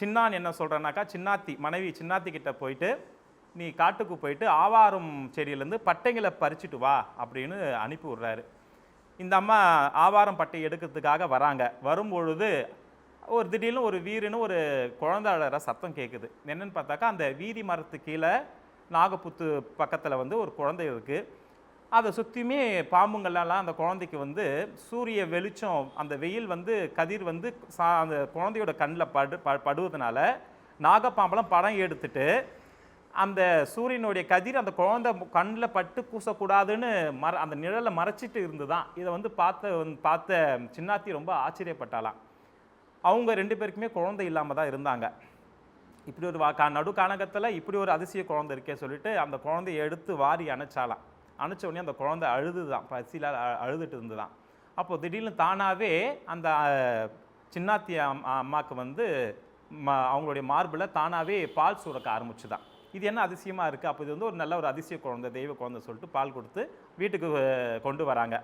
சின்னான் என்ன சொல்கிறேன்னாக்கா, சின்னாத்தி மனைவி சின்னாத்தி கிட்ட போயிட்டு, நீ காட்டுக்கு போயிட்டு ஆவாரம் செடியிலேருந்து பட்டைங்களை பறிச்சுட்டு வா அப்படின்னு அனுப்பி விட்றாரு. இந்த அம்மா ஆவாரம் பட்டை எடுக்கிறதுக்காக வராங்க. வரும்பொழுது திடீர்னு ஒரு வீருன்னு ஒரு குழந்தை அழற சத்தம் கேட்குது. என்னன்னு பார்த்தாக்கா, அந்த வீதி மரத்து கீழே நாகப்புத்து பக்கத்தில் ஒரு குழந்தை இருக்குது. அதை சுற்றியுமே பாம்புங்கள்லாம் அந்த குழந்தைக்கு சூரிய வெளிச்சம், அந்த வெயில் கதிர் அந்த குழந்தையோட கண்ணில் படுவதனால நாகப்பாம்பெல்லாம் படம் எடுத்துட்டு அந்த சூரியனுடைய கதிர் அந்த குழந்தை கண்ணில் பட்டு கூசக்கூடாதுன்னு அந்த நிழலை மறைச்சிட்டு இருந்துதான். இதை பார்த்த சின்னாத்தி ரொம்ப ஆச்சரியப்பட்டாலாம். அவங்க 2 பேருக்குமே குழந்தை இல்லாமல் தான் இருந்தாங்க. இப்படி ஒரு நடு கானகத்தில் இப்படி ஒரு அதிசய குழந்தை இருக்கே சொல்லிட்டு அந்த குழந்தைய எடுத்து வாரி அணைச்சாலாம். அணைச்ச உடனே அந்த குழந்தை அழுதுதான், பசியில் அழுதுட்டு இருந்துதான். அப்போது திடீர்னு தானாகவே அந்த சின்னாத்தி அம்மாவுக்கு அவங்களுடைய மார்பில் தானாகவே பால் சுரக்க ஆரம்பிச்சுதான். இது என்ன அதிசயமாக இருக்குது. அப்போ இது ஒரு நல்ல ஒரு அதிசய குழந்தை, தெய்வ குழந்தை சொல்லிட்டு பால் கொடுத்து வீட்டுக்கு கொண்டு வராங்க.